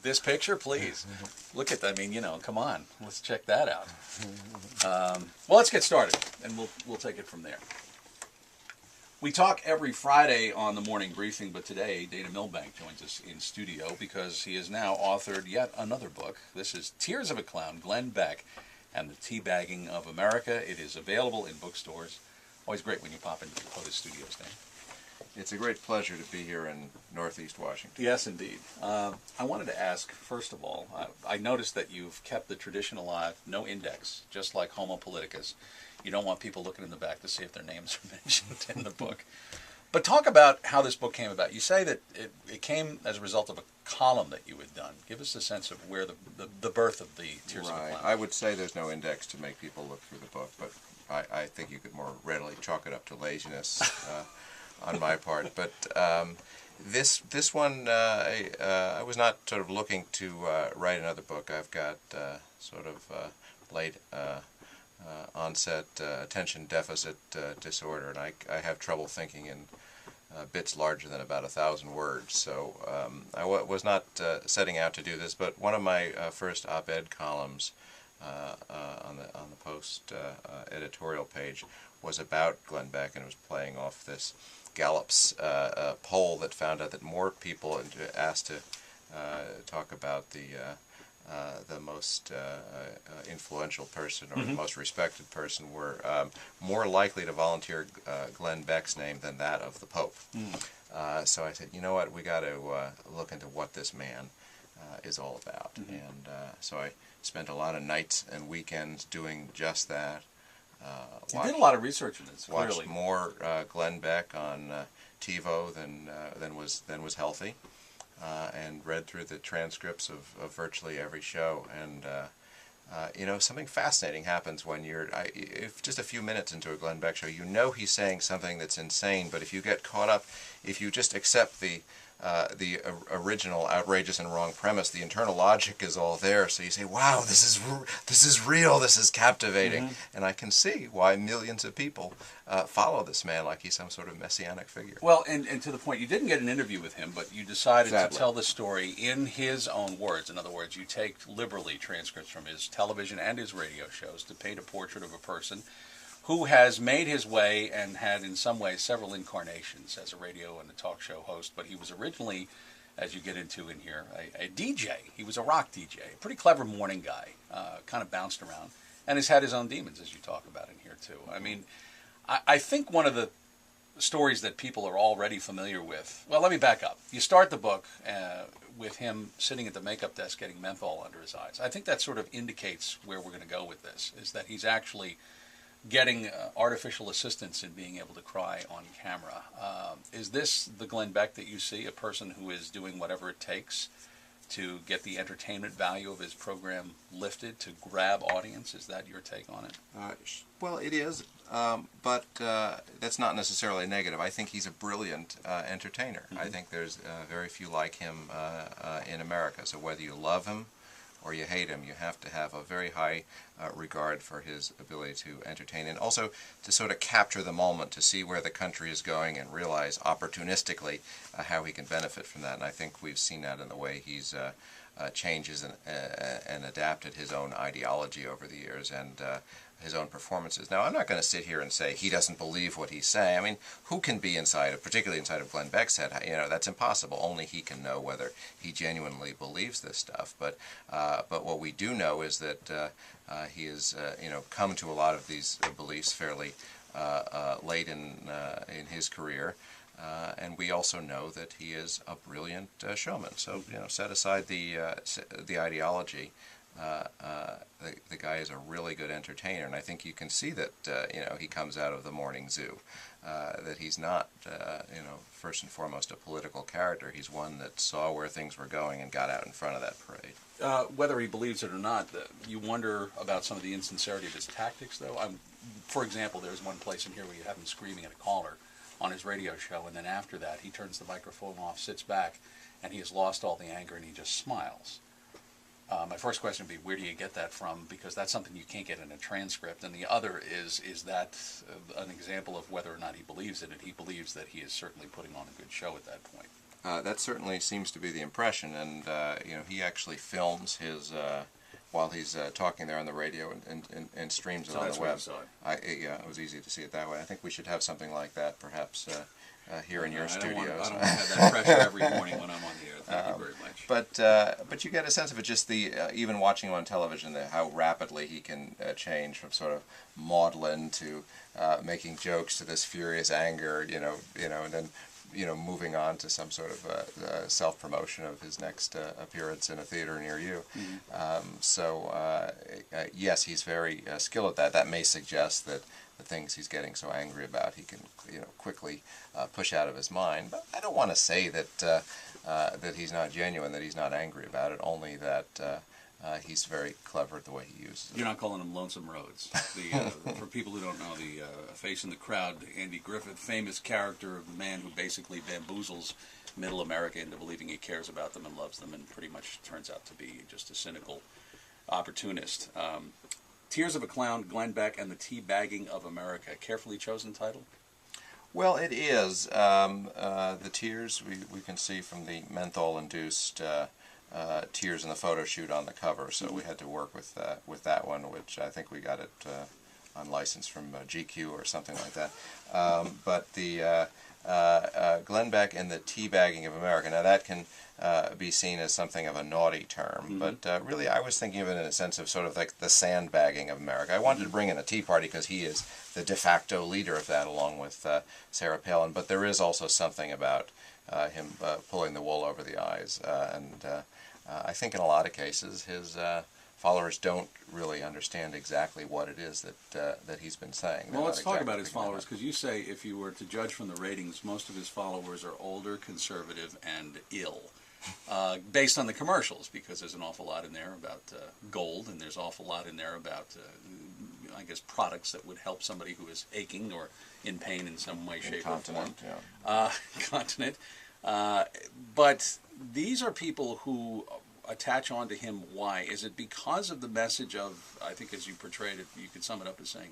This picture, please. Look at that. I mean, you know, come on. Let's check that out. Well, let's get started, and we'll take it from there. We talk every Friday on the morning briefing, but today Dana Milbank joins us in studio because he has now authored yet another book. This is Tears of a Clown, Glenn Beck and the Teabagging of America. It is available in bookstores. Always great when you pop into the POTUS studios, Dan. It's a great pleasure to be here in Northeast Washington. Yes, indeed. I wanted to ask, first of all, I noticed that you've kept the tradition alive, no index, just like Homo Politicus. You don't want people looking in the back to see if their names are mentioned in the book. But talk about how this book came about. You say that it came as a result of a column that you had done. Give us a sense of where the birth of the Tears of a Clown. I would say there's no index to make people look through the book, but I think you could more readily chalk it up to laziness on my part. But this one, I was not sort of looking to write another book. I've got sort of late onset attention deficit disorder, and I have trouble thinking in bits larger than about 1,000 words. So I was not setting out to do this, but one of my first op-ed columns on the Post editorial page was about Glenn Beck, and it was playing off this Gallup's poll that found out that more people asked to talk about the most influential person or the most respected person were more likely to volunteer Glenn Beck's name than that of the Pope. So I said, you know what, we got to look into what this man is all about. And so I spent a lot of nights and weekends doing just that. You did a lot of research in this. Watched more Glenn Beck on TiVo than was healthy. And read through the transcripts of virtually every show, and you know, something fascinating happens when if just a few minutes into a Glenn Beck show, you know he's saying something that's insane, but if you get caught up, if you just accept the original outrageous and wrong premise, the internal logic is all there. So you say, "Wow, this is real. This is captivating," and I can see why millions of people follow this man like he's some sort of messianic figure. Well, and to the point, you didn't get an interview with him, but you decided to tell the story in his own words. In other words, you take liberally transcripts from his television and his radio shows to paint a portrait of a person who has made his way and had in some ways several incarnations as a radio and a talk show host, but he was originally, as you get into in here, a DJ. He was a rock DJ, a pretty clever morning guy, kind of bounced around, and has had his own demons, as you talk about in here too. I mean, I think one of the stories that people are already familiar with, well, let me back up. You start the book with him sitting at the makeup desk getting menthol under his eyes. I think that sort of indicates where we're going to go with this, is that he's actually getting artificial assistance in being able to cry on camera. Is this the Glenn Beck that you see, a person who is doing whatever it takes to get the entertainment value of his program lifted, to grab audience? Is that your take on it? Well, it is, but that's not necessarily negative. I think he's a brilliant entertainer. I think there's very few like him in America. So whether you love him or you hate him, you have to have a very high regard for his ability to entertain, and also to sort of capture the moment, to see where the country is going and realize opportunistically how he can benefit from that. And I think we've seen that in the way he's changes and adapted his own ideology over the years and his own performances. Now, I'm not going to sit here and say he doesn't believe what he's saying. I mean, who can be particularly inside of Glenn Beck's head? You know, that's impossible. Only he can know whether he genuinely believes this stuff. But what we do know is that he has, you know, come to a lot of these beliefs fairly late in his career. And we also know that he is a brilliant showman. So, you know, set aside the ideology. The guy is a really good entertainer, and I think you can see that you know, he comes out of the morning zoo. That he's not, you know, first and foremost a political character. He's one that saw where things were going and got out in front of that parade. Whether he believes it or not, you wonder about some of the insincerity of his tactics, though. For example, there's one place in here where you have him screaming at a caller on his radio show, and then after that he turns the microphone off, sits back, and he has lost all the anger, and he just smiles. My first question would be, where do you get that from? Because that's something you can't get in a transcript. And the other is that an example of whether or not he believes in it? He believes that he is certainly putting on a good show at that point. That certainly seems to be the impression, and he actually films his while he's talking there on the radio and streams it So on that's the where web. you saw it. Yeah, it was easy to see it that way. I think we should have something like that, perhaps here in your I studios. don't want to have that pressure every morning when I'm on the air. Thank you very much. But you get a sense of it just even watching him on television, how rapidly he can change from sort of maudlin to making jokes to this furious anger, and then moving on to some sort of self-promotion of his next appearance in a theater near you. Yes, he's very skilled at that. That may suggest that the things he's getting so angry about, he can quickly push out of his mind. But I don't want to say that that he's not genuine, that he's not angry about it. Only that he's very clever at the way he uses it. You're not calling him Lonesome Rhodes. For people who don't know, the face in the crowd, Andy Griffith, famous character of the man who basically bamboozles middle America into believing he cares about them and loves them, and pretty much turns out to be just a cynical opportunist. Tears of a Clown, Glenn Beck, and the Teabagging of America. Carefully chosen title? Well, it is. The tears we can see from the menthol-induced tears in the photo shoot on the cover, so we had to work with that one, which I think we got it on license from GQ or something like that. But the Glenn Beck and the Teabagging of America, now that can be seen as something of a naughty term, but really I was thinking of it in a sense of sort of like the sandbagging of America. I wanted to bring in a Tea Party because he is the de facto leader of that, along with Sarah Palin, but there is also something about him pulling the wool over the eyes, and I think in a lot of cases his followers don't really understand exactly what it is that he's been saying. Well, let's talk about his followers, because you say if you were to judge from the ratings, most of his followers are older, conservative, and ill. Based on the commercials, because there's an awful lot in there about gold, and there's an awful lot in there about, I guess, products that would help somebody who is aching or in pain in some way, shape, or form. Yeah. Continent. But these are people who attach on to him. Why? Is it because of the message of, I think as you portrayed it, you could sum it up as saying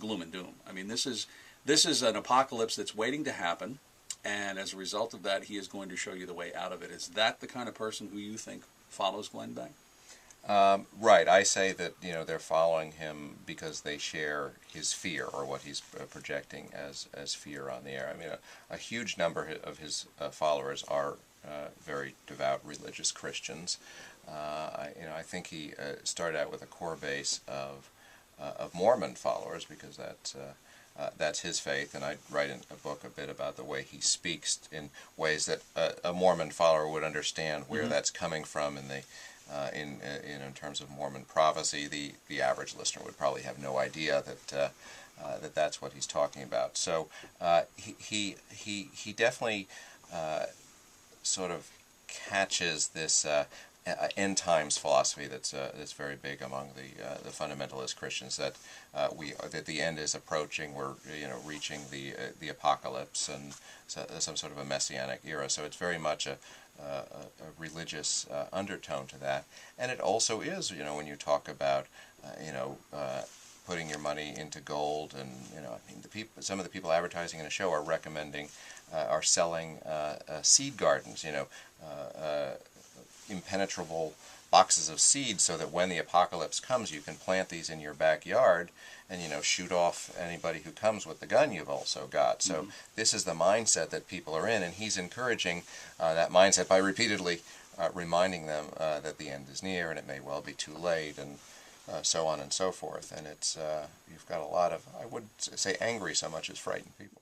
gloom and doom. I mean, this is an apocalypse that's waiting to happen, and as a result of that, he is going to show you the way out of it. Is that the kind of person who you think follows Glenn Beck? Right. I say that they're following him because they share his fear, or what he's projecting as fear on the air. I mean, a huge number of his followers are very devout religious Christians. I think he started out with a core base of Mormon followers, because that's his faith, and I write in a book a bit about the way he speaks in ways that a Mormon follower would understand where that's coming from, in terms of Mormon prophecy. The average listener would probably have no idea that that's what he's talking about. So he definitely sort of catches this end times philosophy that's very big among the fundamentalist Christians, that that the end is approaching. We're reaching the apocalypse, and some sort of a messianic era. So it's very much a religious undertone to that, and it also is when you talk about putting your money into gold, and I mean some of the people advertising in a show are recommending are selling seed gardens, impenetrable boxes of seeds, so that when the apocalypse comes, you can plant these in your backyard and shoot off anybody who comes with the gun you've also got. So this is the mindset that people are in, and he's encouraging that mindset by repeatedly reminding them that the end is near and it may well be too late, and so on and so forth. And it's you've got a lot of, I wouldn't say angry so much as frightened people.